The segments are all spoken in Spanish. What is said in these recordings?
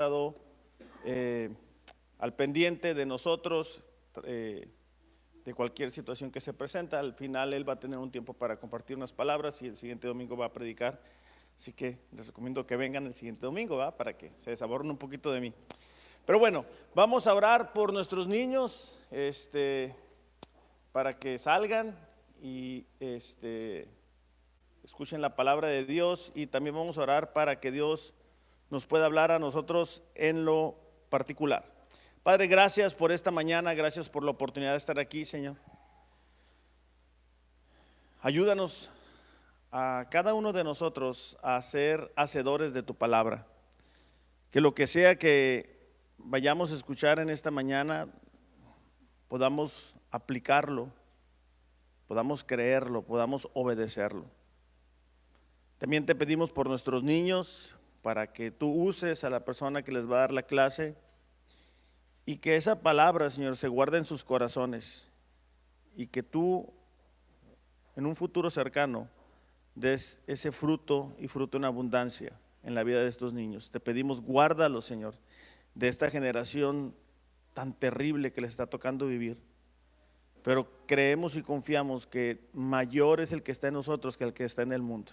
estado al pendiente de nosotros, de cualquier situación que se presenta. Al final él va a tener un tiempo para compartir unas palabras y el siguiente domingo va a predicar. Así que les recomiendo que vengan el siguiente domingo, ¿va? Para que se desaborren un poquito de mí. Pero bueno, vamos a orar por nuestros niños, para que salgan y escuchen la palabra de Dios, y también vamos a orar para que Dios nos pueda hablar a nosotros en lo particular. Padre, gracias por esta mañana, gracias por la oportunidad de estar aquí, Señor. Ayúdanos a cada uno de nosotros a ser hacedores de tu palabra. Que lo que sea que vayamos a escuchar en esta mañana, podamos aplicarlo, podamos creerlo, podamos obedecerlo. También te pedimos por nuestros niños, para que tú uses a la persona que les va a dar la clase, y que esa palabra, Señor, se guarde en sus corazones, y que tú en un futuro cercano des ese fruto, y fruto en abundancia en la vida de estos niños. Te pedimos, guárdalos, Señor, de esta generación tan terrible que les está tocando vivir. Pero creemos y confiamos que mayor es el que está en nosotros que el que está en el mundo.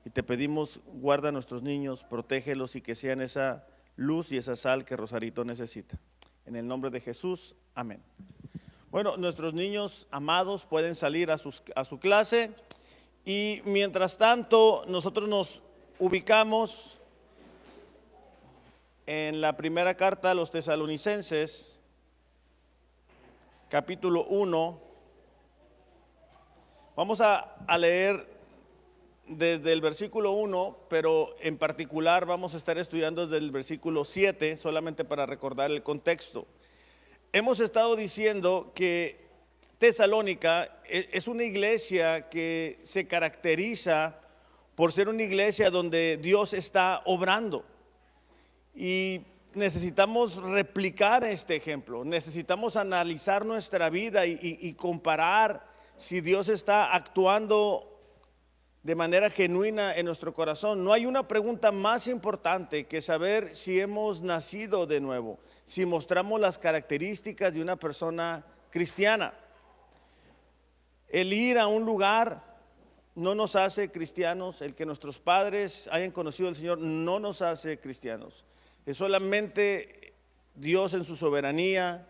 Y te pedimos, guarda a nuestros niños, protégelos, y que sean esa luz y esa sal que Rosarito necesita. En el nombre de Jesús, amén. Bueno, nuestros niños amados pueden salir a su clase, y mientras tanto nosotros nos ubicamos en la primera carta a los Tesalonicenses, capítulo 1. Vamos a leer desde el versículo 1, pero en particular vamos a estar estudiando desde el versículo 7, solamente para recordar el contexto. Hemos estado diciendo que Tesalónica es una iglesia que se caracteriza por ser una iglesia donde Dios está obrando, y necesitamos replicar este ejemplo. Necesitamos analizar nuestra vida y comparar si Dios está actuando de manera genuina en nuestro corazón. No hay una pregunta más importante que saber si hemos nacido de nuevo, si mostramos las características de una persona cristiana. El ir a un lugar no nos hace cristianos. El que nuestros padres hayan conocido al Señor no nos hace cristianos. Es solamente Dios en su soberanía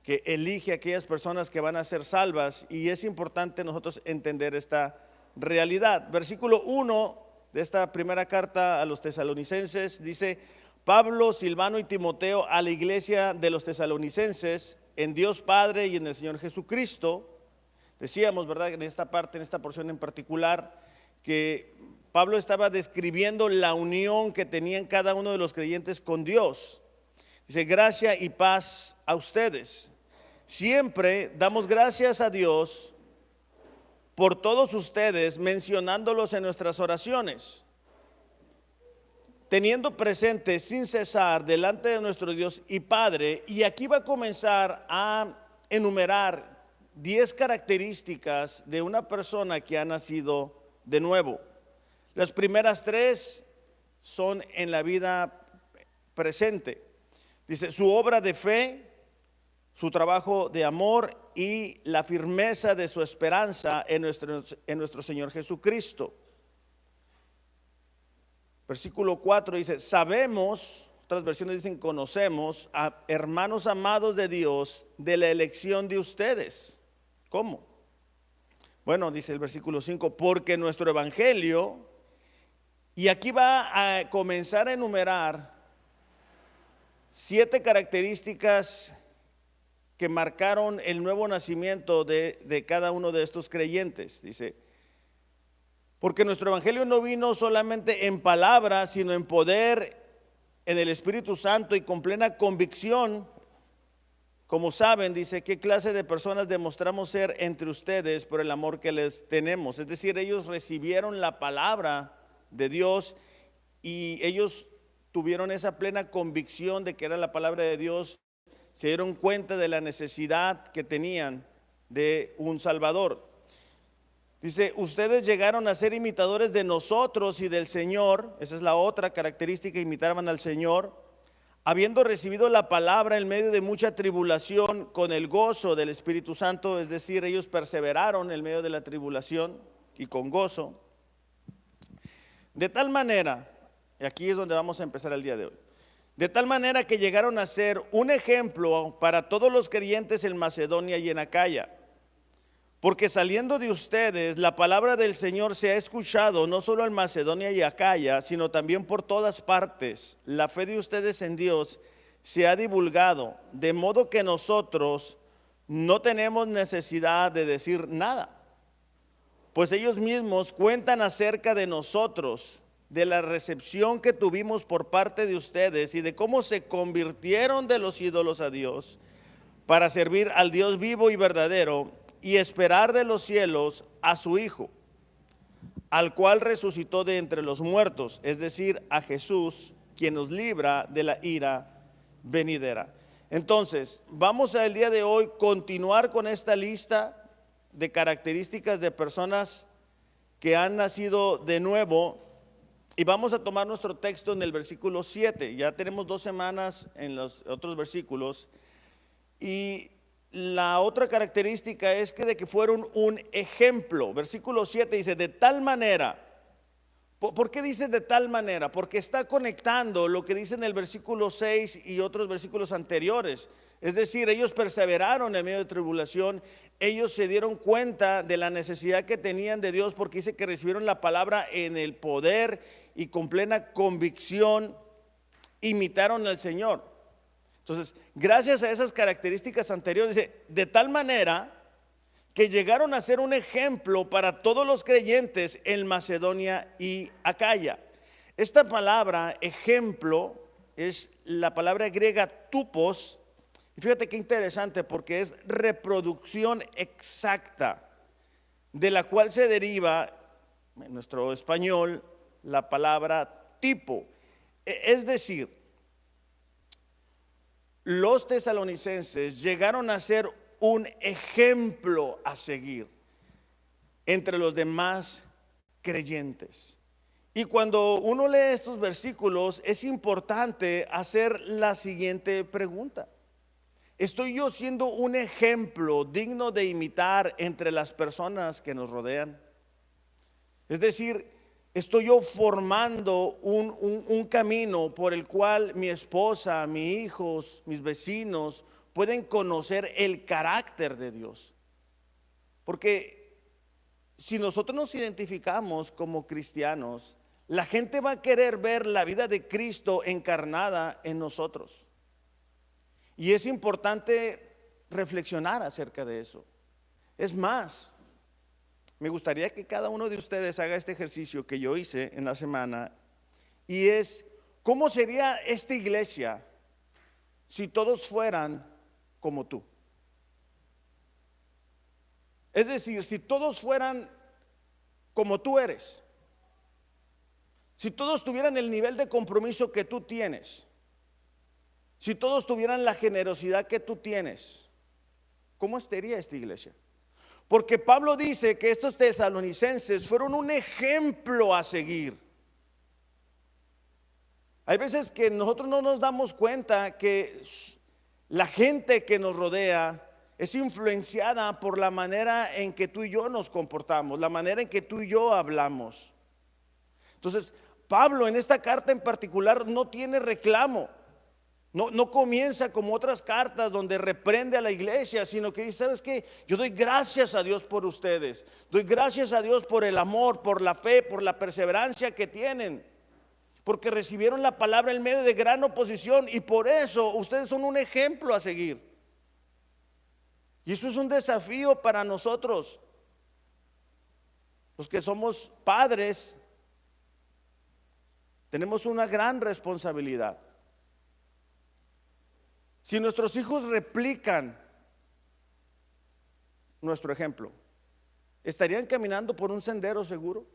que elige a aquellas personas que van a ser salvas, y es importante nosotros entender esta realidad. Versículo 1 de esta primera carta a los tesalonicenses dice: Pablo, Silvano y Timoteo, a la iglesia de los tesalonicenses, en Dios Padre y en el Señor Jesucristo. Decíamos, ¿verdad?, en esta parte, en esta porción en particular, que Pablo estaba describiendo la unión que tenían cada uno de los creyentes con Dios. Dice: gracia y paz a ustedes. Siempre damos gracias a Dios por todos ustedes, mencionándolos en nuestras oraciones, teniendo presente sin cesar delante de nuestro Dios y Padre. Y aquí va a comenzar a enumerar 10 características de una persona que ha nacido de nuevo. Las primeras 3 son en la vida presente. Dice: su obra de fe, su trabajo de amor y la firmeza de su esperanza en nuestro Señor Jesucristo. Versículo 4 dice: sabemos, otras versiones dicen conocemos, a hermanos amados de Dios, de la elección de ustedes. ¿Cómo? Bueno, dice el versículo 5, porque nuestro evangelio, y aquí va a comenzar a enumerar 7 características que marcaron el nuevo nacimiento de cada uno de estos creyentes. Dice: porque nuestro evangelio no vino solamente en palabras, sino en poder, en el Espíritu Santo y con plena convicción. Como saben, dice, qué clase de personas demostramos ser entre ustedes por el amor que les tenemos. Es decir, ellos recibieron la palabra de Dios, y ellos tuvieron esa plena convicción de que era la palabra de Dios. Se dieron cuenta de la necesidad que tenían de un Salvador. Dice: ustedes llegaron a ser imitadores de nosotros y del Señor. Esa es la otra característica: imitaban al Señor, habiendo recibido la palabra en medio de mucha tribulación con el gozo del Espíritu Santo, es decir, ellos perseveraron en medio de la tribulación y con gozo, de tal manera, y aquí es donde vamos a empezar el día de hoy, de tal manera que llegaron a ser un ejemplo para todos los creyentes en Macedonia y en Acaya. Porque saliendo de ustedes, la palabra del Señor se ha escuchado no solo en Macedonia y Acaya, sino también por todas partes. La fe de ustedes en Dios se ha divulgado, de modo que nosotros no tenemos necesidad de decir nada. Pues ellos mismos cuentan acerca de nosotros, de la recepción que tuvimos por parte de ustedes y de cómo se convirtieron de los ídolos a Dios para servir al Dios vivo y verdadero y esperar de los cielos a su Hijo, al cual resucitó de entre los muertos, es decir, a Jesús, quien nos libra de la ira venidera. Entonces, vamos al día de hoy continuar con esta lista de características de personas que han nacido de nuevo, y vamos a tomar nuestro texto en el versículo 7. Ya tenemos 2 semanas en los otros versículos, y la otra característica es que de que fueron un ejemplo. Versículo 7 dice, de tal manera. ¿Por qué dice de tal manera? Porque está conectando lo que dice en el versículo 6 y otros versículos anteriores. Es decir, ellos perseveraron en medio de tribulación, ellos se dieron cuenta de la necesidad que tenían de Dios, porque dice que recibieron la palabra en el poder y con plena convicción imitaron al Señor. Entonces, gracias a esas características anteriores, dice, de tal manera que llegaron a ser un ejemplo para todos los creyentes en Macedonia y Acaya. Esta palabra ejemplo es la palabra griega tupos, y fíjate qué interesante, porque es reproducción exacta de la cual se deriva en nuestro español la palabra tipo. Es decir, los tesalonicenses llegaron a ser un ejemplo a seguir entre los demás creyentes. Y cuando uno lee estos versículos, es importante hacer la siguiente pregunta: ¿estoy yo siendo un ejemplo digno de imitar entre las personas que nos rodean? Es decir, ¿estoy yo formando un camino por el cual mi esposa, mis hijos, mis vecinos pueden conocer el carácter de Dios? Porque si nosotros nos identificamos como cristianos, la gente va a querer ver la vida de Cristo encarnada en nosotros. Y es importante reflexionar acerca de eso. Es más, me gustaría que cada uno de ustedes haga este ejercicio que yo hice en la semana, y es: ¿cómo sería esta iglesia si todos fueran como tú? Es decir, si todos fueran como tú eres, si todos tuvieran el nivel de compromiso que tú tienes, si todos tuvieran la generosidad que tú tienes, ¿cómo estaría esta iglesia? Porque Pablo dice que estos tesalonicenses fueron un ejemplo a seguir. Hay veces que nosotros no nos damos cuenta que la gente que nos rodea es influenciada por la manera en que tú y yo nos comportamos, la manera en que tú y yo hablamos. Entonces, Pablo en esta carta en particular no tiene reclamo. No comienza como otras cartas donde reprende a la iglesia, sino que dice: ¿sabes qué? Yo doy gracias a Dios por ustedes. Doy gracias a Dios por el amor, por la fe, por la perseverancia que tienen. Porque recibieron la palabra en medio de gran oposición, y por eso ustedes son un ejemplo a seguir. Y eso es un desafío para nosotros, los que somos padres. Tenemos una gran responsabilidad. Si nuestros hijos replican nuestro ejemplo, ¿estarían caminando por un sendero seguro?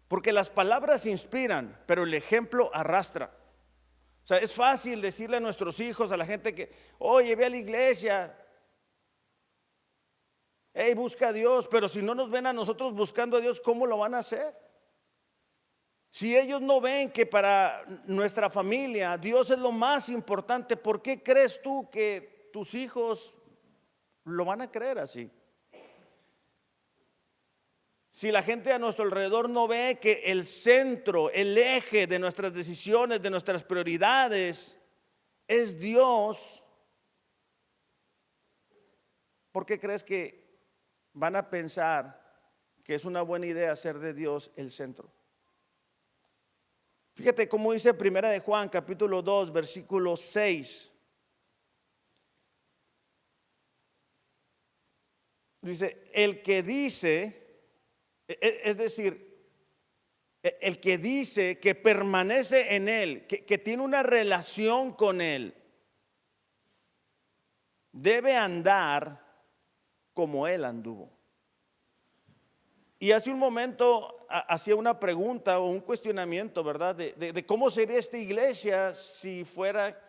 Porque las palabras inspiran, pero el ejemplo arrastra. O sea, es fácil decirle a nuestros hijos, a la gente que: oye, ve a la iglesia, hey, busca a Dios. Pero si no nos ven a nosotros buscando a Dios, ¿cómo lo van a hacer? Si ellos no ven que para nuestra familia Dios es lo más importante, ¿por qué crees tú que tus hijos lo van a creer así? Si la gente a nuestro alrededor no ve que el centro, el eje de nuestras decisiones, de nuestras prioridades es Dios, ¿por qué crees que van a pensar que es una buena idea hacer de Dios el centro? Fíjate cómo dice Primera de Juan, capítulo 2, versículo 6. Dice, el que dice, es decir, el que dice que permanece en Él, que tiene una relación con Él, debe andar como Él anduvo. Y hace un momento hacía una pregunta o un cuestionamiento, ¿verdad? De cómo sería esta iglesia si fuera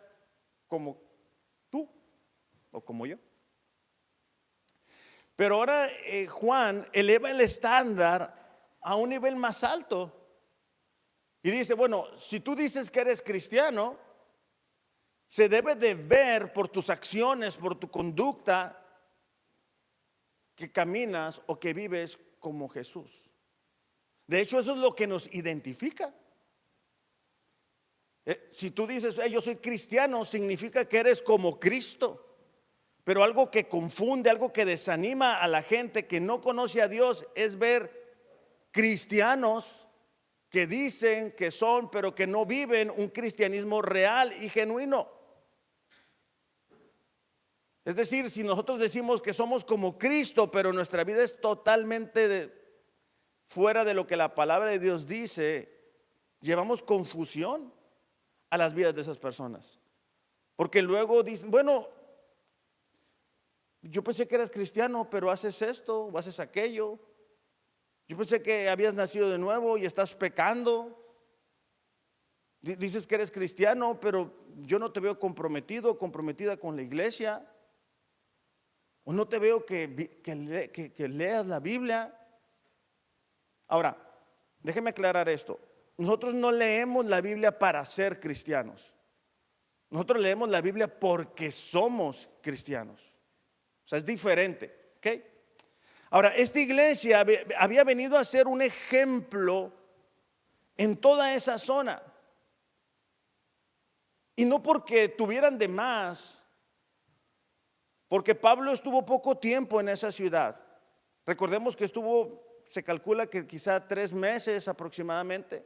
como tú o como yo. Pero ahora Juan eleva el estándar a un nivel más alto. Y dice, bueno, si tú dices que eres cristiano, se debe de ver por tus acciones, por tu conducta, que caminas o que vives como Jesús. De hecho, eso es lo que nos identifica. Si tú dices, yo soy cristiano, significa que eres como Cristo. Pero algo que confunde, algo que desanima a la gente que no conoce a Dios es ver cristianos que dicen que son, pero que no viven un cristianismo real y genuino. Es decir, si nosotros decimos que somos como Cristo, pero nuestra vida es totalmente fuera de lo que la palabra de Dios dice, llevamos confusión a las vidas de esas personas. Porque luego dicen, bueno, yo pensé que eras cristiano, pero haces esto o haces aquello. Yo pensé que habías nacido de nuevo y estás pecando. Dices que eres cristiano, pero yo no te veo comprometido, comprometida con la iglesia. O no te veo que leas la Biblia. Ahora, déjeme aclarar esto. Nosotros no leemos la Biblia para ser cristianos. Nosotros leemos la Biblia porque somos cristianos. O sea, es diferente, ¿ok? Ahora, esta iglesia había venido a ser un ejemplo en toda esa zona. Y no porque tuvieran de más, porque Pablo estuvo poco tiempo en esa ciudad. Recordemos que se calcula que quizá 3 meses aproximadamente.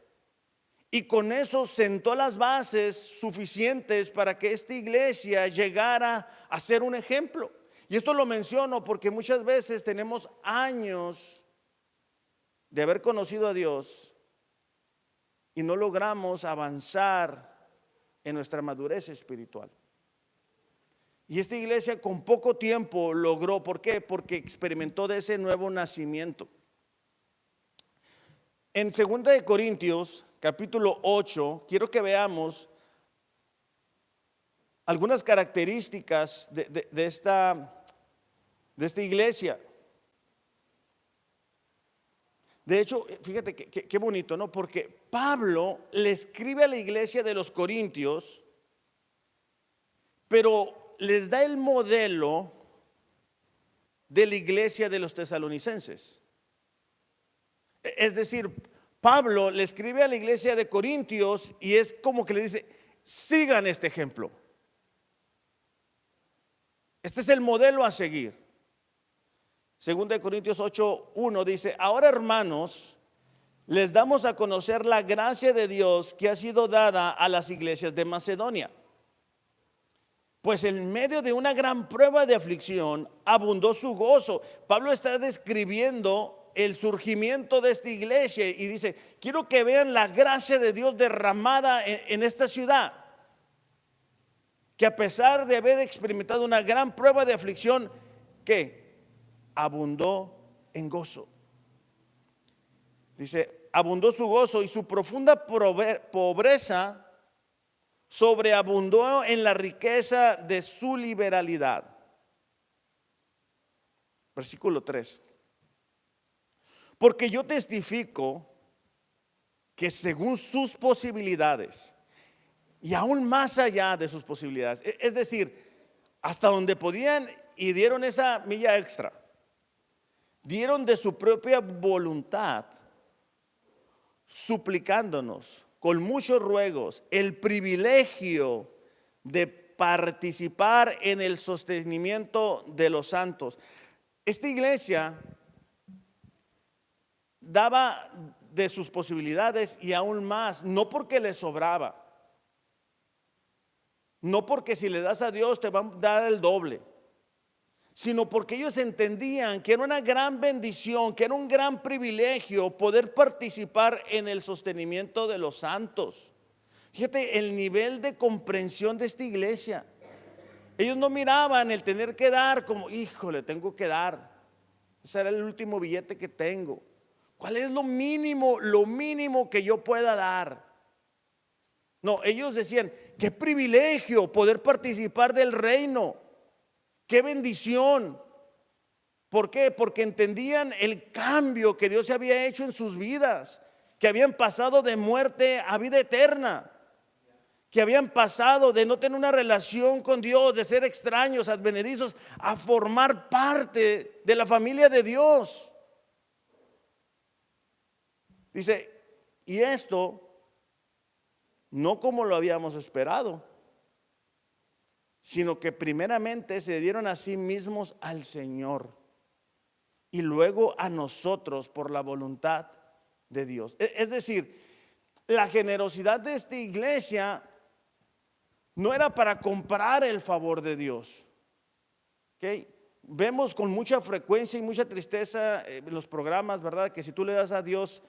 Y con eso sentó las bases suficientes para que esta iglesia llegara a ser un ejemplo. Y esto lo menciono porque muchas veces tenemos años de haber conocido a Dios y no logramos avanzar en nuestra madurez espiritual. Y esta iglesia con poco tiempo logró, ¿por qué? Porque experimentó de ese nuevo nacimiento. En 2 de Corintios, capítulo 8, quiero que veamos algunas características de esta iglesia. De hecho, fíjate qué bonito, ¿no? Porque Pablo le escribe a la iglesia de los Corintios, pero les da el modelo de la iglesia de los tesalonicenses. Es decir, Pablo le escribe a la iglesia de Corintios y es como que le dice, sigan este ejemplo. Este es el modelo a seguir. 2 Corintios 8:1 dice, ahora hermanos, les damos a conocer la gracia de Dios que ha sido dada a las iglesias de Macedonia. Pues en medio de una gran prueba de aflicción abundó su gozo. Pablo está describiendo el surgimiento de esta iglesia y dice, quiero que vean la gracia de Dios derramada en esta ciudad, que a pesar de haber experimentado una gran prueba de aflicción, que abundó en gozo. Dice, abundó su gozo y su profunda pobreza sobreabundó en la riqueza de su liberalidad. Versículo 3. Porque yo testifico que según sus posibilidades y aún más allá de sus posibilidades, es decir, hasta donde podían y dieron esa milla extra, dieron de su propia voluntad, suplicándonos con muchos ruegos el privilegio de participar en el sostenimiento de los santos. Esta iglesia daba de sus posibilidades y aún más, no porque le sobraba, no porque si le das a Dios te va a dar el doble, sino porque ellos entendían que era una gran bendición, que era un gran privilegio poder participar en el sostenimiento de los santos. Fíjate el nivel de comprensión de esta iglesia. Ellos no miraban el tener que dar como, híjole, tengo que dar. Ese era el último billete que tengo. ¿Cuál es lo mínimo que yo pueda dar? No, ellos decían, qué privilegio poder participar del reino. Qué bendición. ¿Por qué? Porque entendían el cambio que Dios había hecho en sus vidas, que habían pasado de muerte a vida eterna, que habían pasado de no tener una relación con Dios, de ser extraños, advenedizos, a formar parte de la familia de Dios. Dice, y esto no como lo habíamos esperado, sino que primeramente se dieron a sí mismos al Señor y luego a nosotros por la voluntad de Dios. Es decir, la generosidad de esta iglesia no era para comprar el favor de Dios. ¿Okay? Vemos con mucha frecuencia y mucha tristeza en los programas, ¿verdad? Que si tú le das a Dios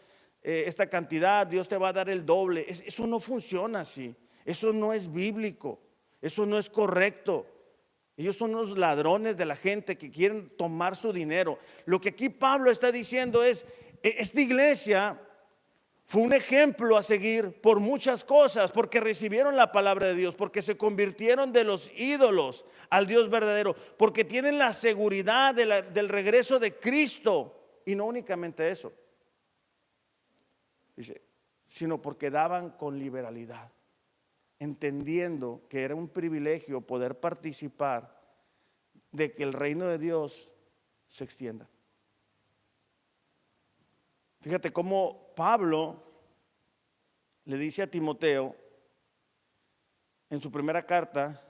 esta cantidad, Dios te va a dar el doble. Eso no funciona así. Eso no es bíblico. Eso no es correcto. Ellos son los ladrones de la gente que quieren tomar su dinero. Lo que aquí Pablo está diciendo es, esta iglesia fue un ejemplo a seguir por muchas cosas, porque recibieron la palabra de Dios, porque se convirtieron de los ídolos al Dios verdadero, porque tienen la seguridad del regreso de Cristo. Y no únicamente eso, dice, sino porque daban con liberalidad, entendiendo que era un privilegio poder participar de que el reino de Dios se extienda. Fíjate cómo Pablo le dice a Timoteo en su primera carta,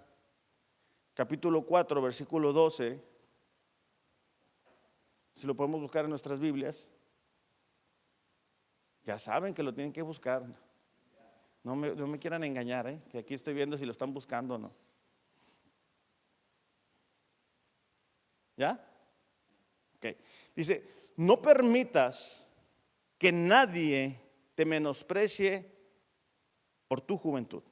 capítulo 4, versículo 12, si lo podemos buscar en nuestras Biblias. Ya saben que lo tienen que buscar. No me quieran engañar, que aquí estoy viendo si lo están buscando o no. ¿Ya? Ok. Dice, no permitas que nadie te menosprecie por tu juventud,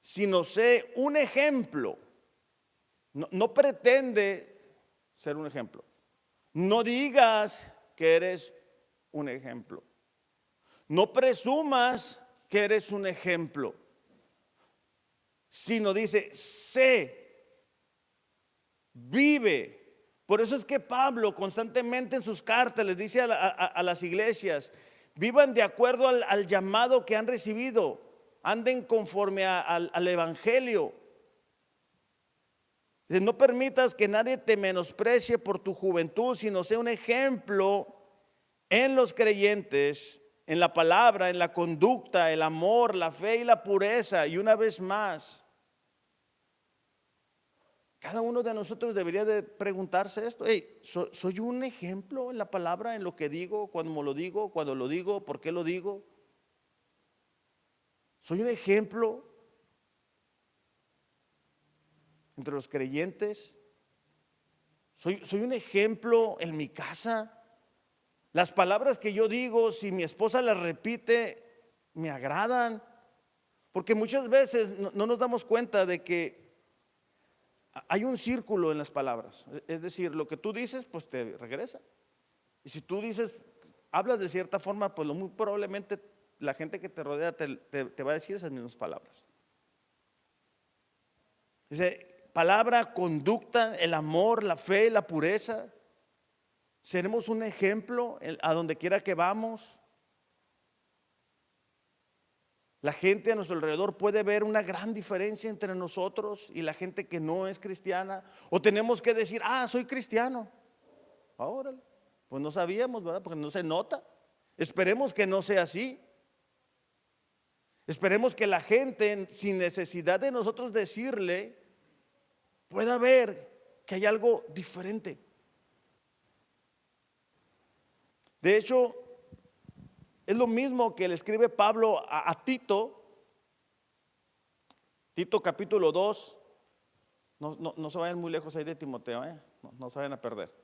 sino sé un ejemplo. No pretende ser un ejemplo. No digas que eres un ejemplo. No presumas que eres un ejemplo, sino dice, sé, vive. Por eso es que Pablo constantemente en sus cartas les dice a las iglesias, vivan de acuerdo al llamado que han recibido, anden conforme al evangelio. Dice, no permitas que nadie te menosprecie por tu juventud, sino sea un ejemplo en los creyentes, en la palabra, en la conducta, el amor, la fe y la pureza. Y una vez más, cada uno de nosotros debería de preguntarse esto. ¿Soy un ejemplo en la palabra, en lo que digo, cuando lo digo, por qué lo digo? ¿Soy un ejemplo entre los creyentes? ¿Soy un ejemplo en mi casa? Las palabras que yo digo, si mi esposa las repite, me agradan. Porque muchas veces no nos damos cuenta de que hay un círculo en las palabras. Es decir, lo que tú dices, pues te regresa. Y si tú dices, hablas de cierta forma, pues muy probablemente la gente que te rodea te va a decir esas mismas palabras. Dice, palabra, conducta, el amor, la fe, la pureza. Seremos un ejemplo a donde quiera que vamos. La gente a nuestro alrededor puede ver una gran diferencia entre nosotros y la gente que no es cristiana. O tenemos que decir, soy cristiano. Ahora, pues no sabíamos, ¿verdad? Porque no se nota. Esperemos que no sea así. Esperemos que la gente, sin necesidad de nosotros decirle, pueda ver que hay algo diferente. De hecho, es lo mismo que le escribe Pablo a Tito. Tito capítulo 2. No se vayan muy lejos ahí de Timoteo, no se vayan a perder.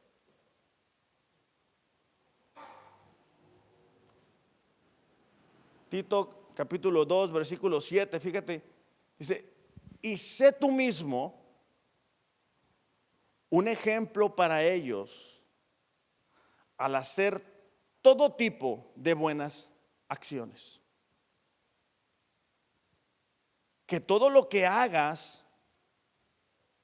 Tito capítulo 2, versículo 7, fíjate, dice, y sé tú mismo un ejemplo para ellos al hacer todo tipo de buenas acciones. Que todo lo que hagas,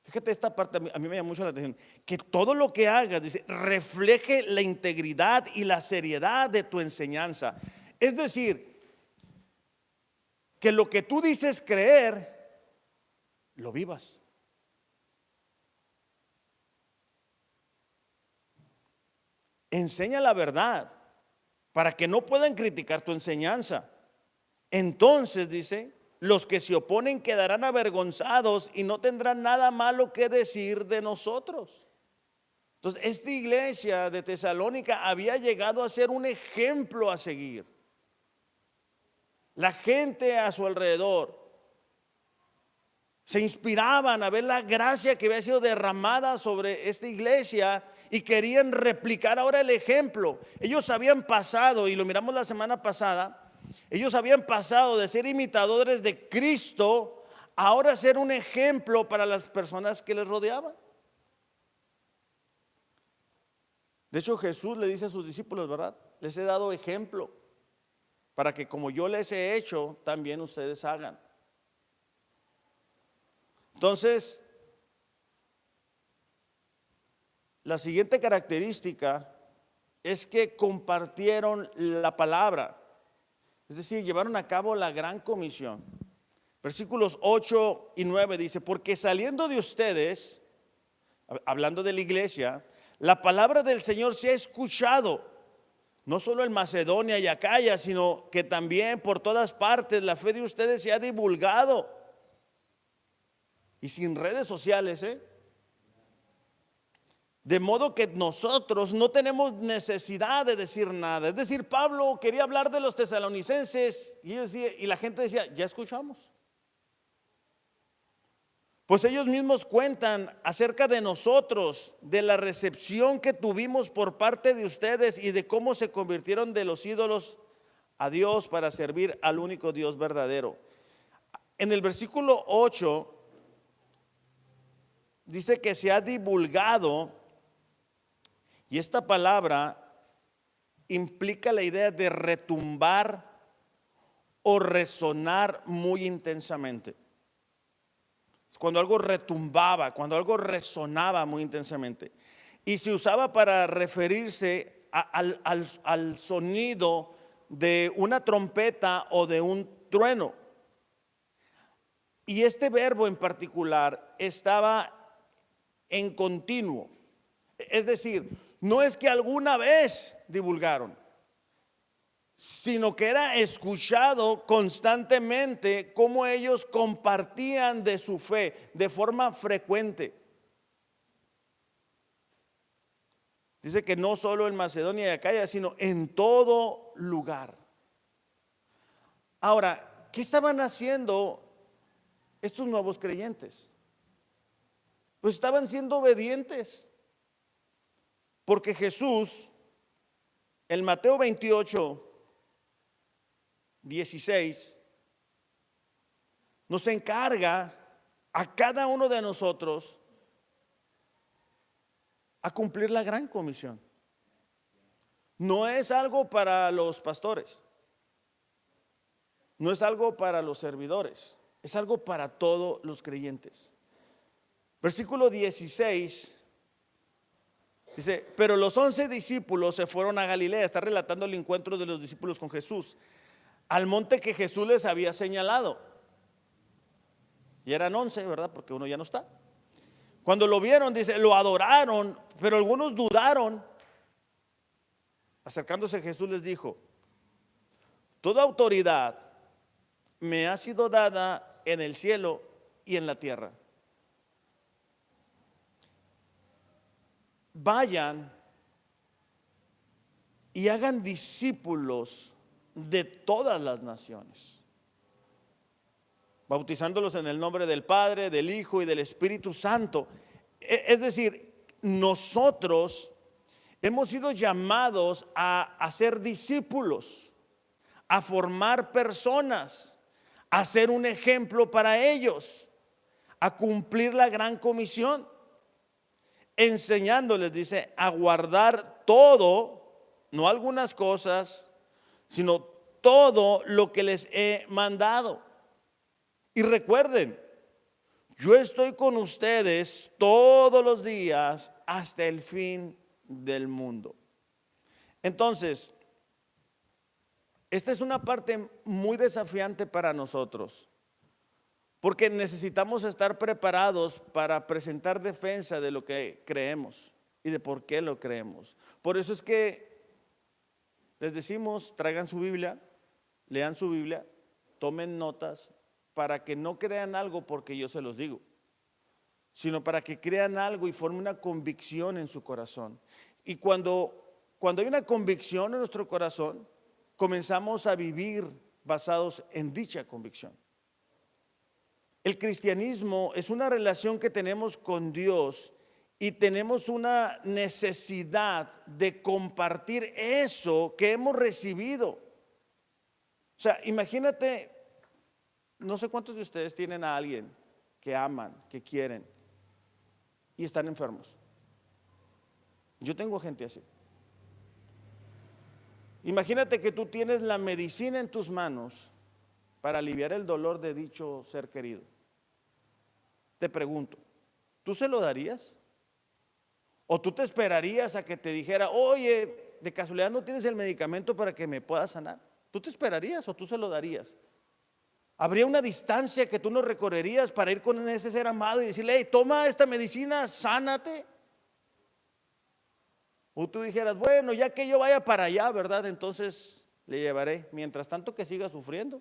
fíjate esta parte, a mí me llama mucho la atención, que todo lo que hagas, dice, refleje la integridad y la seriedad de tu enseñanza. Es decir, que lo que tú dices creer, lo vivas. Enseña la verdad para que no puedan criticar tu enseñanza. Entonces dice, los que se oponen quedarán avergonzados y no tendrán nada malo que decir de nosotros. Entonces, esta iglesia de Tesalónica había llegado a ser un ejemplo a seguir. La gente a su alrededor se inspiraban a ver la gracia que había sido derramada sobre esta iglesia y querían replicar ahora el ejemplo. Ellos habían pasado, y lo miramos la semana pasada, ellos habían pasado de ser imitadores de Cristo a ahora ser un ejemplo para las personas que les rodeaban. De hecho, Jesús le dice a sus discípulos, ¿verdad? Les he dado ejemplo para que como yo les he hecho, también ustedes hagan. Entonces, la siguiente característica es que compartieron la palabra, es decir, llevaron a cabo la gran comisión. Versículos 8 y 9 dice, porque saliendo de ustedes, hablando de la iglesia, la palabra del Señor se ha escuchado, no solo en Macedonia y Acaya, sino que también por todas partes la fe de ustedes se ha divulgado. Y sin redes sociales, de modo que nosotros no tenemos necesidad de decir nada. Es decir, Pablo quería hablar de los tesalonicenses y la gente decía, ya escuchamos. Pues ellos mismos cuentan acerca de nosotros, de la recepción que tuvimos por parte de ustedes y de cómo se convirtieron de los ídolos a Dios para servir al único Dios verdadero. En el versículo 8 dice que se ha divulgado, y esta palabra implica la idea de retumbar o resonar muy intensamente. Cuando algo retumbaba, cuando algo resonaba muy intensamente. Y se usaba para referirse al sonido de una trompeta o de un trueno. Y este verbo en particular estaba en continuo. Es decir, no es que alguna vez divulgaron, sino que era escuchado constantemente cómo ellos compartían de su fe de forma frecuente. Dice que no solo en Macedonia y Acaya, sino en todo lugar. Ahora, ¿qué estaban haciendo estos nuevos creyentes? Pues estaban siendo obedientes, porque Jesús, en Mateo 28, 16, nos encarga a cada uno de nosotros a cumplir la gran comisión. No es algo para los pastores, no es algo para los servidores, es algo para todos los creyentes. Versículo 16 dice, pero los 11 discípulos se fueron a Galilea. Está relatando el encuentro de los discípulos con Jesús. al monte que Jesús les había señalado. Y eran 11, ¿verdad? Porque uno ya no está. Cuando lo vieron, dice, lo adoraron, pero algunos dudaron. Acercándose a Jesús les dijo: toda autoridad me ha sido dada en el cielo y en la tierra. Vayan y hagan discípulos de todas las naciones, bautizándolos en el nombre del Padre, del Hijo y del Espíritu Santo. Es decir, nosotros hemos sido llamados a ser discípulos, a formar personas, a ser un ejemplo para ellos, a cumplir la gran comisión, enseñándoles, dice, a guardar todo, no algunas cosas, sino todo lo que les he mandado. Y recuerden, yo estoy con ustedes todos los días hasta el fin del mundo. Entonces, esta es una parte muy desafiante para nosotros, porque necesitamos estar preparados para presentar defensa de lo que creemos y de por qué lo creemos. Por eso es que les decimos, traigan su Biblia, lean su Biblia, tomen notas, para que no crean algo porque yo se los digo, sino para que crean algo y formen una convicción en su corazón. Y cuando hay una convicción en nuestro corazón, comenzamos a vivir basados en dicha convicción. El cristianismo es una relación que tenemos con Dios y tenemos una necesidad de compartir eso que hemos recibido. O sea, imagínate, no sé cuántos de ustedes tienen a alguien que aman, que quieren y están enfermos. Yo tengo gente así. Imagínate que tú tienes la medicina en tus manos para aliviar el dolor de dicho ser querido. Te pregunto, ¿tú se lo darías? ¿O tú te esperarías a que te dijera, oye, de casualidad no tienes el medicamento para que me pueda sanar? ¿Tú te esperarías o tú se lo darías? ¿Habría una distancia que tú no recorrerías para ir con ese ser amado y decirle, hey, toma esta medicina, sánate? O tú dijeras, bueno, ya que yo vaya para allá, ¿verdad? Entonces le llevaré, mientras tanto que siga sufriendo.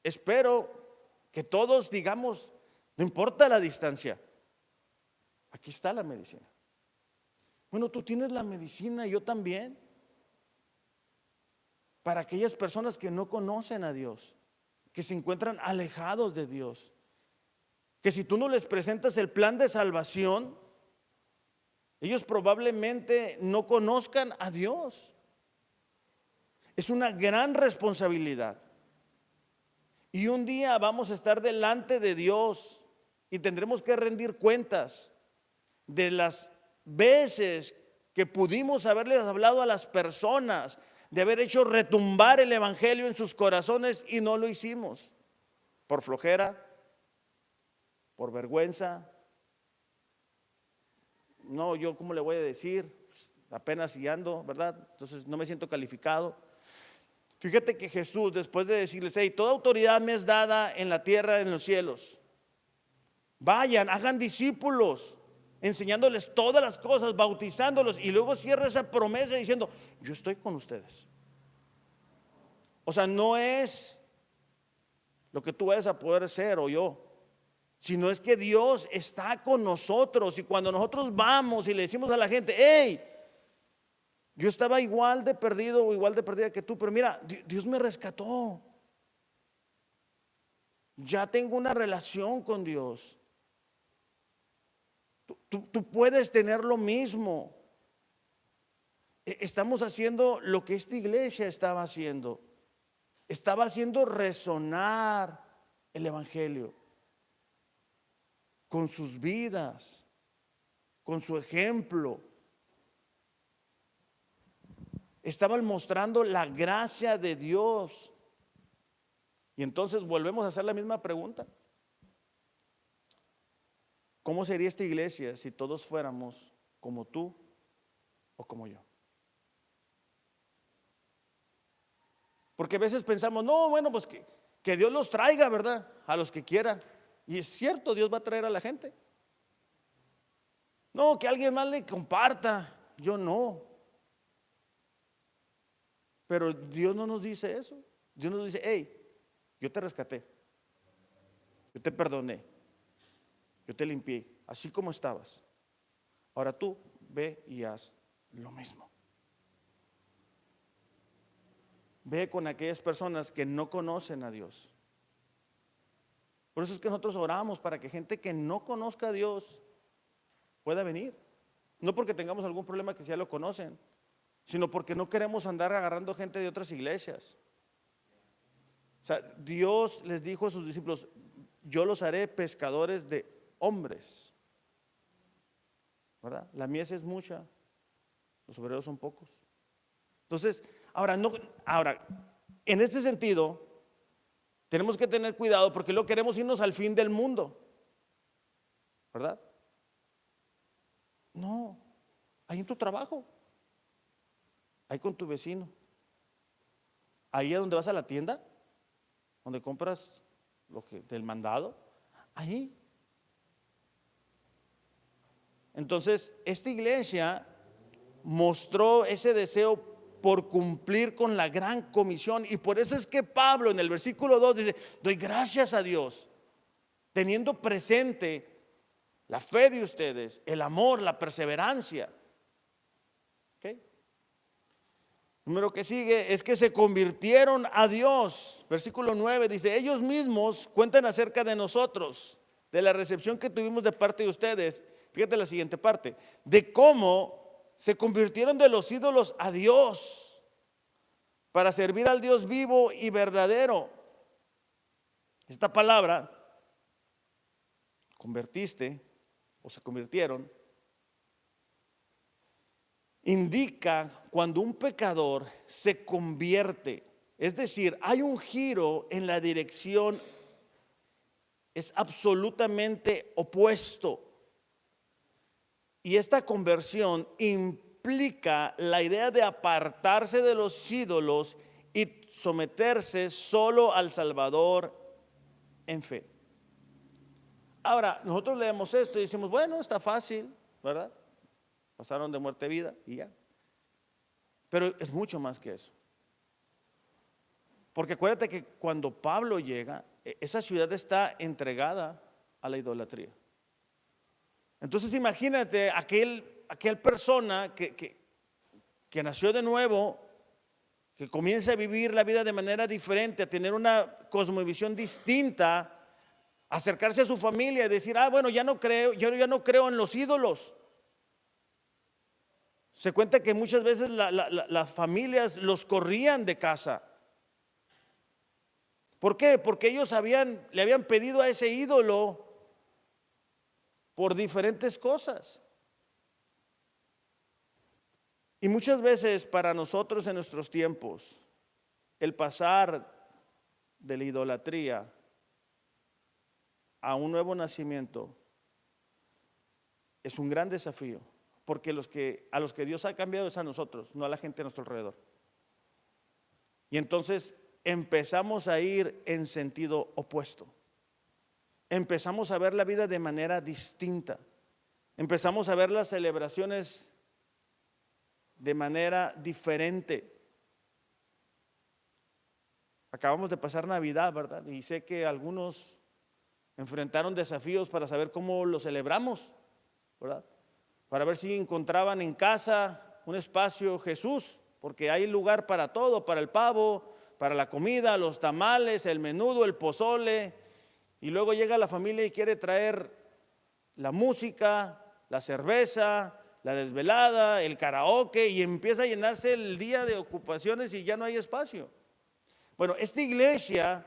Espero que todos digamos, no importa la distancia, aquí está la medicina. Bueno, tú tienes la medicina y yo también. Para aquellas personas que no conocen a Dios, que se encuentran alejados de Dios, que si tú no les presentas el plan de salvación, ellos probablemente no conozcan a Dios. Es una gran responsabilidad. Y un día vamos a estar delante de Dios y tendremos que rendir cuentas de las veces que pudimos haberles hablado a las personas, de haber hecho retumbar el evangelio en sus corazones y no lo hicimos, por flojera, por vergüenza. No, yo cómo le voy a decir, pues, apenas si ando, ¿verdad? Entonces no me siento calificado. Fíjate que Jesús, después de decirles, hey, toda autoridad me es dada en la tierra y en los cielos, vayan, hagan discípulos, enseñándoles todas las cosas, bautizándolos, y luego cierra esa promesa diciendo, yo estoy con ustedes. O sea, no es lo que tú vayas a poder ser o yo, sino es que Dios está con nosotros. Y cuando nosotros vamos y le decimos a la gente, hey, yo estaba igual de perdido o igual de perdida que tú, pero mira, Dios me rescató. Ya tengo una relación con Dios. Tú puedes tener lo mismo. Estamos haciendo lo que esta iglesia estaba haciendo. Estaba haciendo resonar el evangelio con sus vidas, con su ejemplo. Estaban mostrando la gracia de Dios. Y entonces volvemos a hacer la misma pregunta. ¿Cómo sería esta iglesia si todos fuéramos como tú o como yo? Porque a veces pensamos, no, bueno, pues que Dios los traiga, ¿verdad? A los que quiera. Y es cierto, Dios va a traer a la gente. No, que alguien más le comparta. Yo no. Pero Dios no nos dice eso. Dios nos dice, hey, yo te rescaté. Yo te perdoné. Yo te limpié, así como estabas. Ahora tú ve y haz lo mismo. Ve con aquellas personas que no conocen a Dios. Por eso es que nosotros oramos para que gente que no conozca a Dios pueda venir. No porque tengamos algún problema que ya lo conocen, sino porque no queremos andar agarrando gente de otras iglesias. O sea, Dios les dijo a sus discípulos, yo los haré pescadores de hombres. ¿Verdad? La mies es mucha, los obreros son pocos. Entonces, ahora, en este sentido, tenemos que tener cuidado porque luego queremos irnos al fin del mundo, ¿verdad? No, ahí en tu trabajo, ahí con tu vecino, ahí a donde vas a la tienda, donde compras del mandado, ahí. Entonces, esta iglesia mostró ese deseo por cumplir con la gran comisión, y por eso es que Pablo en el versículo 2 dice, doy gracias a Dios, teniendo presente la fe de ustedes, el amor, la perseverancia. ¿Okay? Número que sigue es que se convirtieron a Dios. Versículo 9 dice, ellos mismos cuentan acerca de nosotros, de la recepción que tuvimos de parte de ustedes. Fíjate la siguiente parte, de cómo se convirtieron de los ídolos a Dios para servir al Dios vivo y verdadero. Esta palabra, convertiste o se convirtieron, indica cuando un pecador se convierte, es decir, hay un giro en la dirección, es absolutamente opuesto. Y esta conversión implica la idea de apartarse de los ídolos y someterse solo al Salvador en fe. Ahora, nosotros leemos esto y decimos, bueno, está fácil, ¿verdad? Pasaron de muerte a vida y ya. Pero es mucho más que eso. Porque acuérdate que cuando Pablo llega, esa ciudad está entregada a la idolatría. Entonces imagínate aquel persona que nació de nuevo, que comienza a vivir la vida de manera diferente, a tener una cosmovisión distinta, acercarse a su familia y decir, bueno, ya no creo, yo ya no creo en los ídolos. Se cuenta que muchas veces las familias los corrían de casa. ¿Por qué? Porque ellos le habían pedido a ese ídolo por diferentes cosas. Y muchas veces para nosotros en nuestros tiempos, el pasar de la idolatría a un nuevo nacimiento es un gran desafío, porque a los que Dios ha cambiado es a nosotros, no a la gente a nuestro alrededor. Y entonces empezamos a ir en sentido opuesto. Empezamos a ver la vida de manera distinta. Empezamos a ver las celebraciones de manera diferente. Acabamos de pasar Navidad, ¿verdad? Y sé que algunos enfrentaron desafíos para saber cómo lo celebramos, ¿verdad? Para ver si encontraban en casa un espacio Jesús, porque hay lugar para todo, para el pavo, para la comida, los tamales, el menudo, el pozole. Y luego llega la familia y quiere traer la música, la cerveza, la desvelada, el karaoke, y empieza a llenarse el día de ocupaciones y ya no hay espacio. Bueno, esta iglesia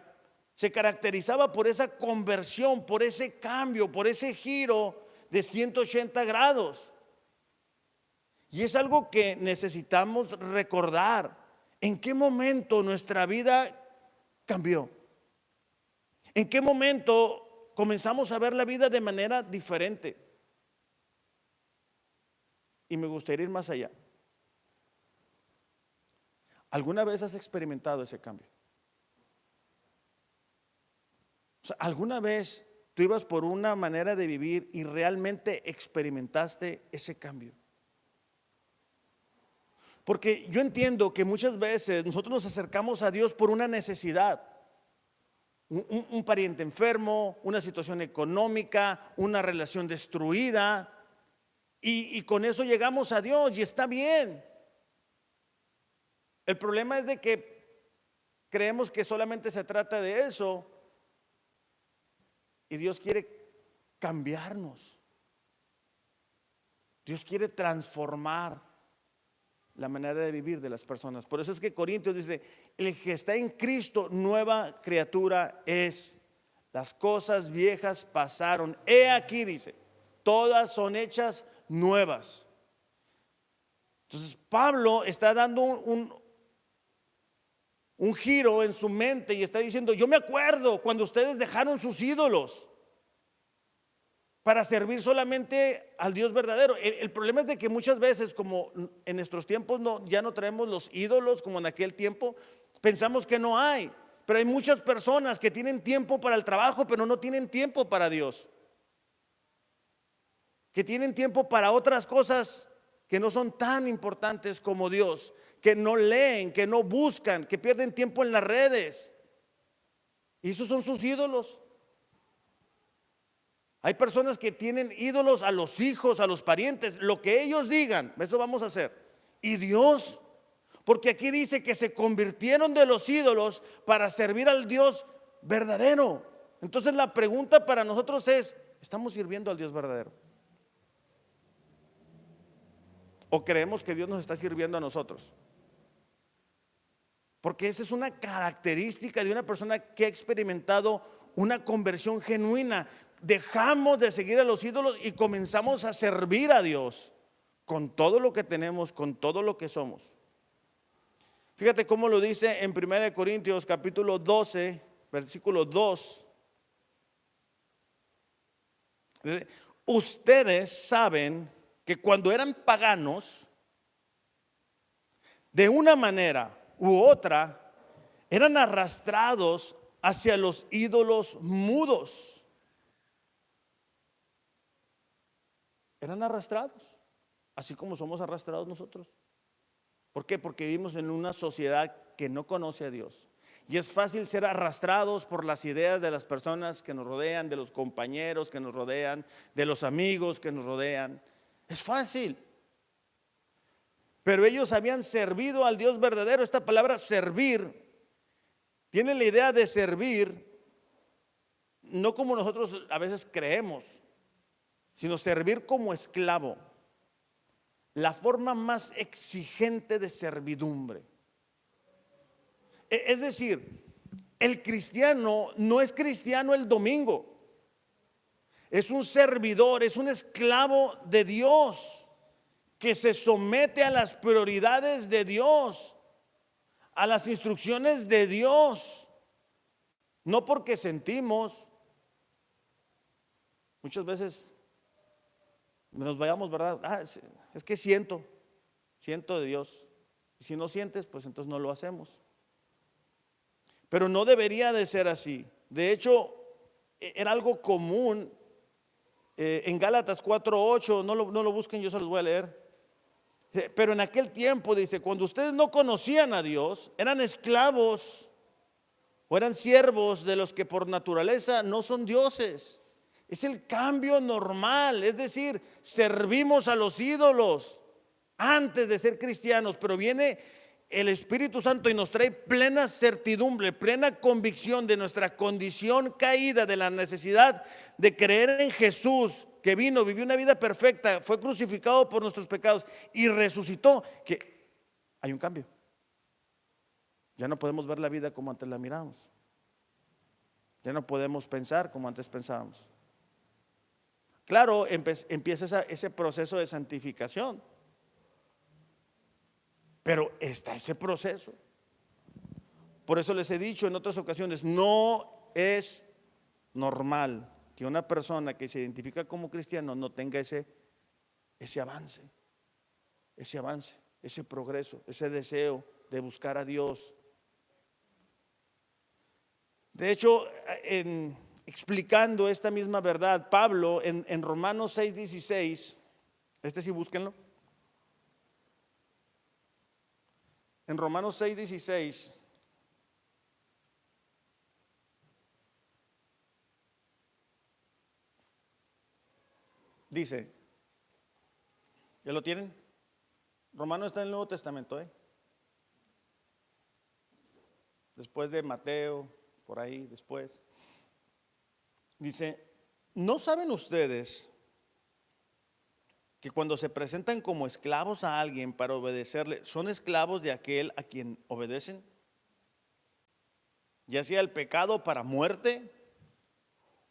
se caracterizaba por esa conversión, por ese cambio, por ese giro de 180 grados. Y es algo que necesitamos recordar. ¿En qué momento nuestra vida cambió? ¿En qué momento comenzamos a ver la vida de manera diferente? Y me gustaría ir más allá. ¿Alguna vez has experimentado ese cambio? O sea, ¿alguna vez tú ibas por una manera de vivir y realmente experimentaste ese cambio? Porque yo entiendo que muchas veces nosotros nos acercamos a Dios por una necesidad. Un pariente enfermo, una situación económica, una relación destruida, y con eso llegamos a Dios y está bien. El problema es de que creemos que solamente se trata de eso y Dios quiere cambiarnos. Dios quiere transformar la manera de vivir de las personas. Por eso es que Corintios dice: el que está en Cristo, nueva criatura es. Las cosas viejas pasaron. He aquí, dice, todas son hechas nuevas. Entonces Pablo está dando un giro en su mente y está diciendo: yo me acuerdo cuando ustedes dejaron sus ídolos para servir solamente al Dios verdadero. El problema es de que muchas veces, como en nuestros tiempos ya no traemos los ídolos como en aquel tiempo, pensamos que no hay. Pero hay muchas personas que tienen tiempo para el trabajo, pero no tienen tiempo para Dios. Que tienen tiempo para otras cosas que no son tan importantes como Dios. Que no leen, que no buscan, que pierden tiempo en las redes. Y esos son sus ídolos. Hay personas que tienen ídolos a los hijos, a los parientes, lo que ellos digan, eso vamos a hacer. Y Dios, porque aquí dice que se convirtieron de los ídolos para servir al Dios verdadero. Entonces la pregunta para nosotros es: ¿estamos sirviendo al Dios verdadero? ¿O creemos que Dios nos está sirviendo a nosotros? Porque esa es una característica de una persona que ha experimentado una conversión genuina. Dejamos de seguir a los ídolos y comenzamos a servir a Dios con todo lo que tenemos, con todo lo que somos. Fíjate cómo lo dice en 1 Corintios capítulo 12, versículo 2. Ustedes saben que cuando eran paganos, de una manera u otra, eran arrastrados hacia los ídolos mudos. Eran arrastrados, así como somos arrastrados nosotros. ¿Por qué? Porque vivimos en una sociedad que no conoce a Dios. Y es fácil ser arrastrados por las ideas de las personas que nos rodean, de los compañeros que nos rodean, de los amigos que nos rodean. Es fácil. Pero ellos habían servido al Dios verdadero. Esta palabra servir tiene la idea de servir, no como nosotros a veces creemos, sino servir como esclavo. La forma más exigente de servidumbre. Es decir, el cristiano no es cristiano el domingo. Es un servidor, es un esclavo de Dios que se somete a las prioridades de Dios, a las instrucciones de Dios. No porque sentimos. Muchas veces nos vayamos, ¿verdad? Es que siento de Dios. Y si no sientes, pues entonces no lo hacemos. Pero no debería de ser así. De hecho, era algo común. En Gálatas 4:8, no lo busquen, yo se los voy a leer. Pero en aquel tiempo dice: cuando ustedes no conocían a Dios, eran esclavos o eran siervos de los que por naturaleza no son dioses. Es el cambio normal, es decir, servimos a los ídolos antes de ser cristianos, pero viene el Espíritu Santo y nos trae plena certidumbre, plena convicción de nuestra condición caída, de la necesidad de creer en Jesús, que vino, vivió una vida perfecta, fue crucificado por nuestros pecados y resucitó, que hay un cambio. Ya no podemos ver la vida como antes la mirábamos. Ya no podemos pensar como antes pensábamos. Claro, empieza ese proceso de santificación. Pero está ese proceso. Por eso les he dicho en otras ocasiones, no es normal que una persona que se identifica como cristiano no tenga ese avance, ese progreso, ese deseo de buscar a Dios. De hecho, explicando esta misma verdad, Pablo en Romanos 6:16, sí búsquenlo. En Romanos 6:16 dice, ¿ya lo tienen? Romanos está en el Nuevo Testamento, después de Mateo, por ahí después. Dice, ¿no saben ustedes que cuando se presentan como esclavos a alguien para obedecerle, son esclavos de aquel a quien obedecen? Ya sea el pecado para muerte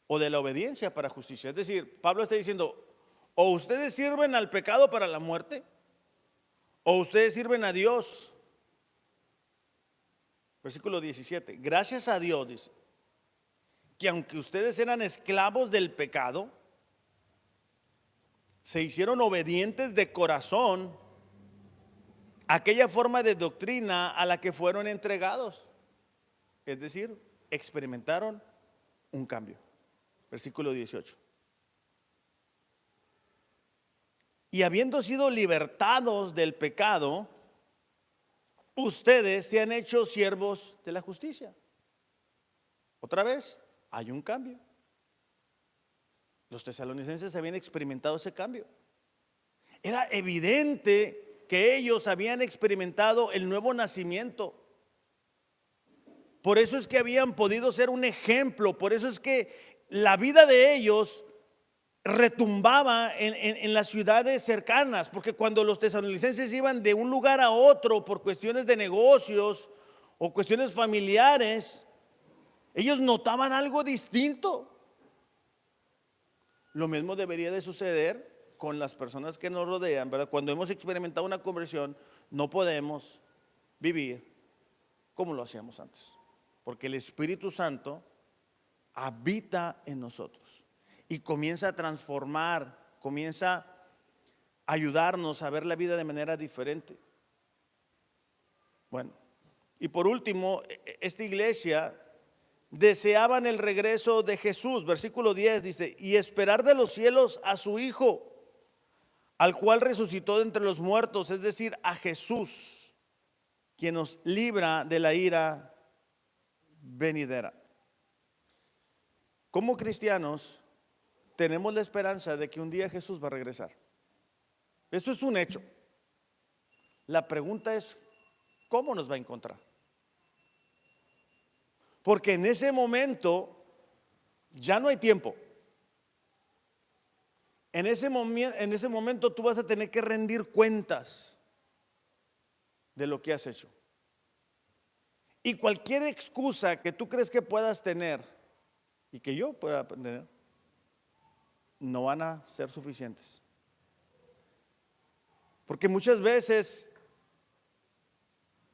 o de la obediencia para justicia. Es decir, Pablo está diciendo, o ustedes sirven al pecado para la muerte, o ustedes sirven a Dios. Versículo 17, gracias a Dios, dice, que aunque ustedes eran esclavos del pecado, se hicieron obedientes de corazón a aquella forma de doctrina a la que fueron entregados. Es decir, experimentaron un cambio. Versículo 18. Y habiendo sido libertados del pecado, ustedes se han hecho siervos de la justicia. Otra vez, hay un cambio. Los tesalonicenses habían experimentado ese cambio. Era evidente que ellos habían experimentado el nuevo nacimiento. Por eso es que habían podido ser un ejemplo. Por eso es que la vida de ellos retumbaba en las ciudades cercanas. Porque cuando los tesalonicenses iban de un lugar a otro por cuestiones de negocios o cuestiones familiares, ellos notaban algo distinto. Lo mismo debería de suceder con las personas que nos rodean, ¿verdad? Cuando hemos experimentado una conversión, no podemos vivir como lo hacíamos antes, porque el Espíritu Santo habita en nosotros y comienza a transformar, comienza a ayudarnos a ver la vida de manera diferente. Bueno, y por último, esta iglesia deseaban el regreso de Jesús. Versículo 10 dice, y esperar de los cielos a su Hijo, al cual resucitó de entre los muertos, es decir, a Jesús, quien nos libra de la ira venidera. Como cristianos, tenemos la esperanza de que un día Jesús va a regresar. Eso es un hecho. La pregunta es, ¿cómo nos va a encontrar? Porque en ese momento ya no hay tiempo. En ese momento tú vas a tener que rendir cuentas de lo que has hecho. Y cualquier excusa que tú crees que puedas tener y que yo pueda tener, no van a ser suficientes. Porque muchas veces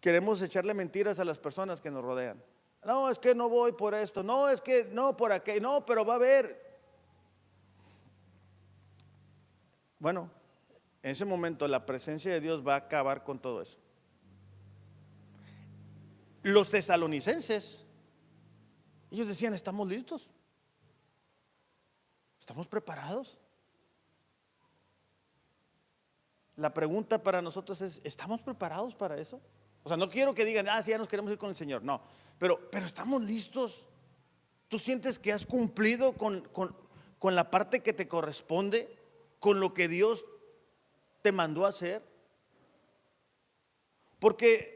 queremos echarle mentiras a las personas que nos rodean. No, es que no voy por esto, no, es que no por aquello, no, pero va a haber. Bueno, en ese momento la presencia de Dios va a acabar con todo eso. Los tesalonicenses, ellos decían, estamos listos, estamos preparados. La pregunta para nosotros es, ¿estamos preparados para eso? O sea, no quiero que digan, sí, ya nos queremos ir con el Señor. No, pero estamos listos. ¿Tú sientes que has cumplido con la parte que te corresponde? ¿Con lo que Dios te mandó a hacer? Porque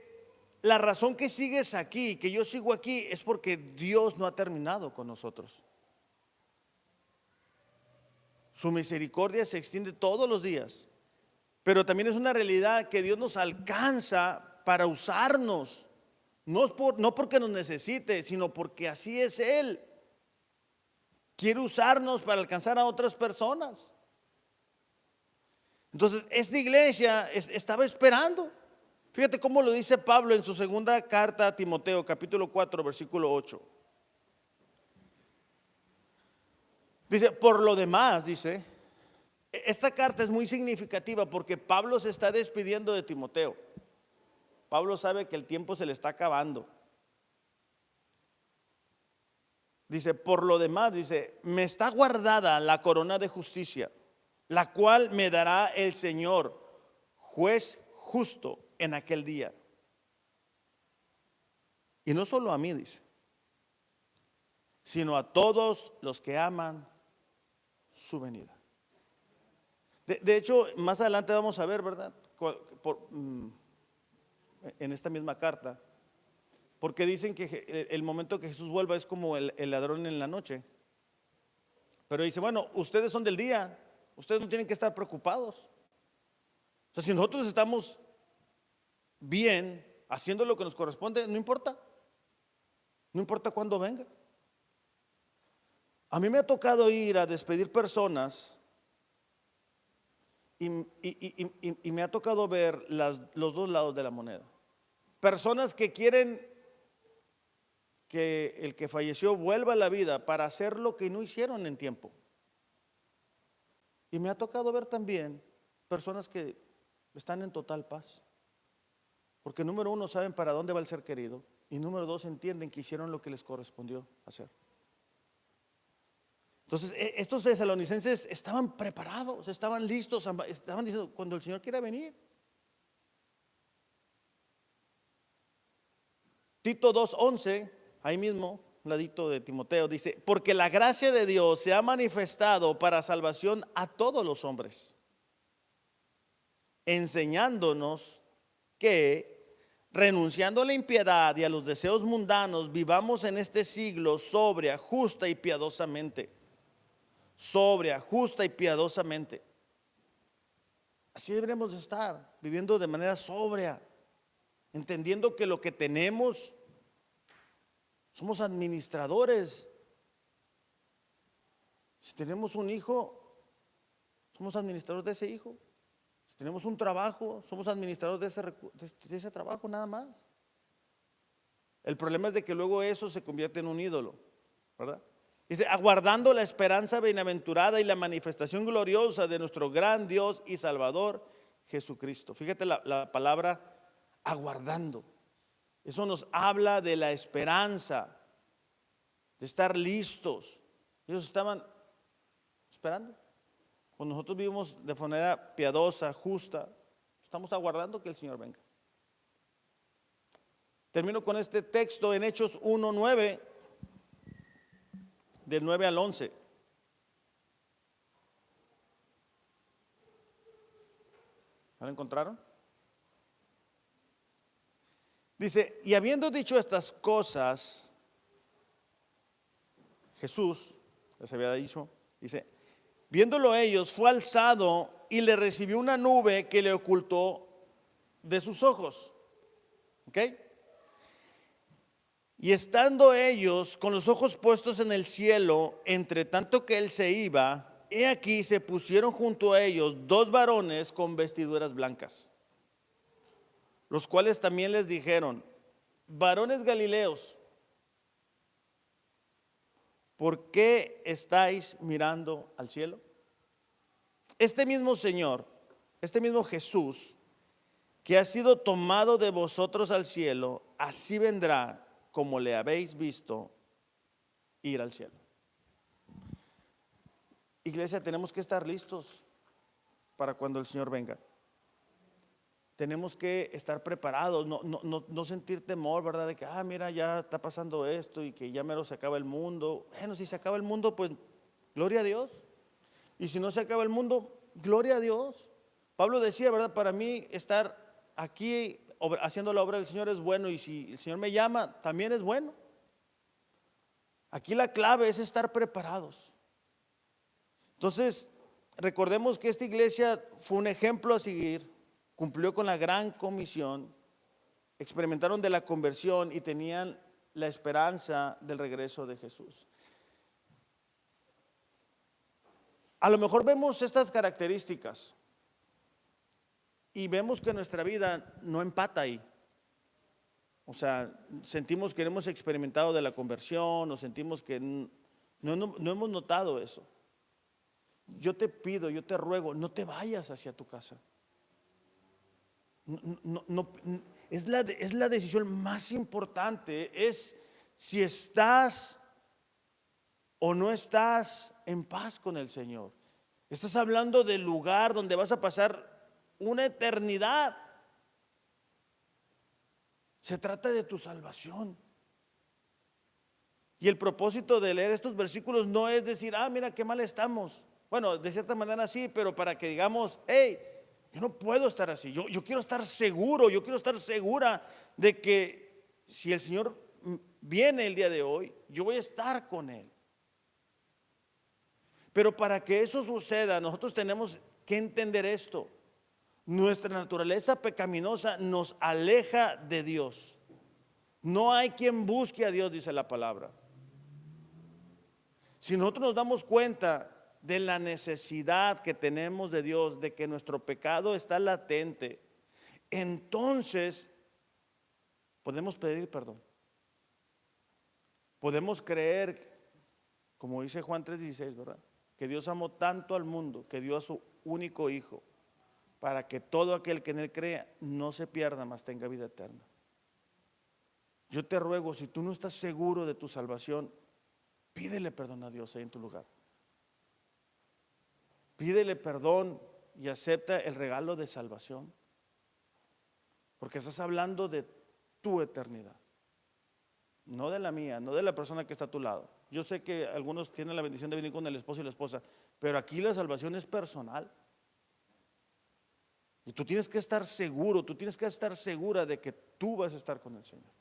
la razón que sigues aquí, que yo sigo aquí, es porque Dios no ha terminado con nosotros. Su misericordia se extiende todos los días. Pero también es una realidad que Dios nos alcanza para usarnos, no porque nos necesite, sino porque así es Él. Quiere usarnos para alcanzar a otras personas. Entonces, esta iglesia estaba esperando. Fíjate cómo lo dice Pablo en su segunda carta a Timoteo, capítulo 4, versículo 8. Dice, por lo demás, dice, esta carta es muy significativa porque Pablo se está despidiendo de Timoteo. Pablo sabe que el tiempo se le está acabando. Dice, por lo demás, dice, me está guardada la corona de justicia, la cual me dará el Señor, juez justo en aquel día. Y no solo a mí, dice, sino a todos los que aman su venida. De hecho, más adelante vamos a ver, ¿verdad? En esta misma carta, porque dicen que el momento que Jesús vuelva es como el ladrón en la noche. Pero dice, bueno, ustedes son del día, ustedes no tienen que estar preocupados. O sea, si nosotros estamos bien, haciendo lo que nos corresponde, no importa cuándo venga. A mí me ha tocado ir a despedir personas y me ha tocado ver los dos lados de la moneda. Personas que quieren que el que falleció vuelva a la vida para hacer lo que no hicieron en tiempo. Y me ha tocado ver también personas que están en total paz. Porque número uno, saben para dónde va el ser querido. Y número dos, entienden que hicieron lo que les correspondió hacer. Entonces, estos tesalonicenses estaban preparados, estaban listos, estaban diciendo, cuando el Señor quiera venir. Tito 2:11, ahí mismo, un ladito de Timoteo, dice, porque la gracia de Dios se ha manifestado para salvación a todos los hombres, enseñándonos que, renunciando a la impiedad y a los deseos mundanos, vivamos en este siglo sobria, justa y piadosamente. Sobria, justa y piadosamente. Así deberemos estar, viviendo de manera sobria, entendiendo que lo que tenemos, somos administradores. Si tenemos un hijo, somos administradores de ese hijo. Si tenemos un trabajo, somos administradores de ese trabajo, nada más. El problema es de que luego eso se convierte en un ídolo, ¿verdad? Dice, aguardando la esperanza bienaventurada y la manifestación gloriosa de nuestro gran Dios y Salvador, Jesucristo. Fíjate la palabra aguardando. Eso nos habla de la esperanza, de estar listos. Ellos estaban esperando. Cuando nosotros vivimos de manera piadosa, justa, estamos aguardando que el Señor venga. Termino con este texto en Hechos 1:9. Del 9 al 11. ¿Lo encontraron? Dice, y habiendo dicho estas cosas, Jesús les había dicho, dice, viéndolo ellos, fue alzado y le recibió una nube que le ocultó de sus ojos. ¿Ok? Y estando ellos con los ojos puestos en el cielo, entre tanto que él se iba, he aquí se pusieron junto a ellos dos varones con vestiduras blancas, los cuales también les dijeron, varones galileos, ¿por qué estáis mirando al cielo? Este mismo Señor, este mismo Jesús, que ha sido tomado de vosotros al cielo, así vendrá como le habéis visto ir al cielo. Iglesia, tenemos que estar listos para cuando el Señor venga. Tenemos que estar preparados, no sentir temor, ¿verdad? De que, mira, ya está pasando esto y que ya mero se acaba el mundo. Bueno, si se acaba el mundo, pues gloria a Dios. Y si no se acaba el mundo, gloria a Dios. Pablo decía, ¿verdad? Para mí estar aquí haciendo la obra del Señor es bueno, y si el Señor me llama, también es bueno. Aquí la clave es estar preparados. Entonces, recordemos que esta iglesia fue un ejemplo a seguir, cumplió con la gran comisión, experimentaron de la conversión y tenían la esperanza del regreso de Jesús. A lo mejor vemos estas características y vemos que nuestra vida no empata ahí. O sea, sentimos que no hemos experimentado de la conversión, o sentimos que no hemos notado eso. Yo te pido, yo te ruego, no te vayas hacia tu casa. es la decisión más importante, es si estás o no estás en paz con el Señor. Estás hablando del lugar donde vas a pasar una eternidad. Se trata de tu salvación. Y el propósito de leer estos versículos no es decir, mira qué mal estamos. Bueno, de cierta manera sí, pero para que digamos, hey, yo no puedo estar así. Yo quiero estar seguro, yo quiero estar segura de que si el Señor viene el día de hoy, yo voy a estar con Él. Pero para que eso suceda, nosotros tenemos que entender esto. Nuestra naturaleza pecaminosa nos aleja de Dios. No hay quien busque a Dios, dice la palabra. Si nosotros nos damos cuenta de la necesidad que tenemos de Dios, de que nuestro pecado está latente, entonces podemos pedir perdón. Podemos creer, como dice Juan 3:16, ¿verdad? Que Dios amó tanto al mundo que dio a su único hijo para que todo aquel que en él crea no se pierda, mas tenga vida eterna. Yo te ruego, si tú no estás seguro de tu salvación, pídele perdón a Dios ahí en tu lugar. Pídele perdón y acepta el regalo de salvación, porque estás hablando de tu eternidad, no de la mía, no de la persona que está a tu lado. Yo sé que algunos tienen la bendición de venir con el esposo y la esposa, pero aquí la salvación es personal. Y tú tienes que estar seguro, tú tienes que estar segura de que tú vas a estar con el Señor.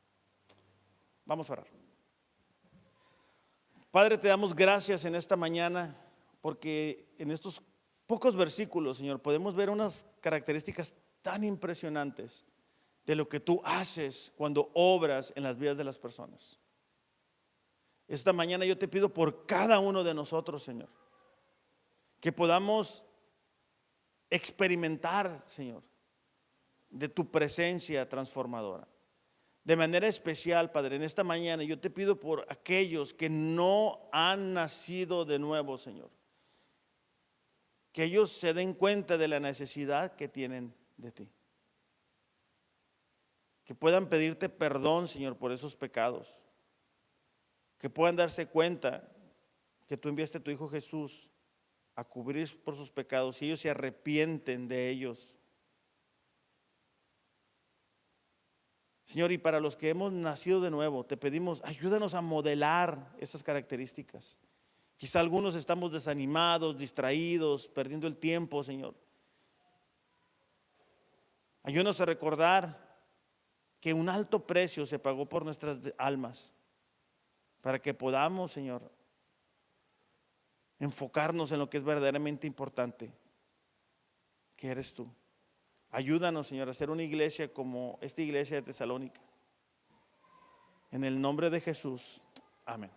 Vamos a orar. Padre, te damos gracias en esta mañana porque en estos pocos versículos, Señor, podemos ver unas características tan impresionantes de lo que tú haces cuando obras en las vidas de las personas. Esta mañana yo te pido por cada uno de nosotros, Señor, que podamos experimentar, Señor, de tu presencia transformadora. De manera especial, Padre, en esta mañana yo te pido por aquellos que no han nacido de nuevo, Señor, que ellos se den cuenta de la necesidad que tienen de ti, que puedan pedirte perdón, Señor, por esos pecados, que puedan darse cuenta que tú enviaste a tu Hijo Jesús a cubrir por sus pecados y ellos se arrepienten de ellos. Señor, y para los que hemos nacido de nuevo, te pedimos, ayúdanos a modelar estas características. Quizá algunos estamos desanimados, distraídos, perdiendo el tiempo, Señor. Ayúdanos a recordar que un alto precio se pagó por nuestras almas, para que podamos, Señor, enfocarnos en lo que es verdaderamente importante, que eres tú. Ayúdanos, Señor, a ser una iglesia como esta iglesia de Tesalónica. En el nombre de Jesús, amén.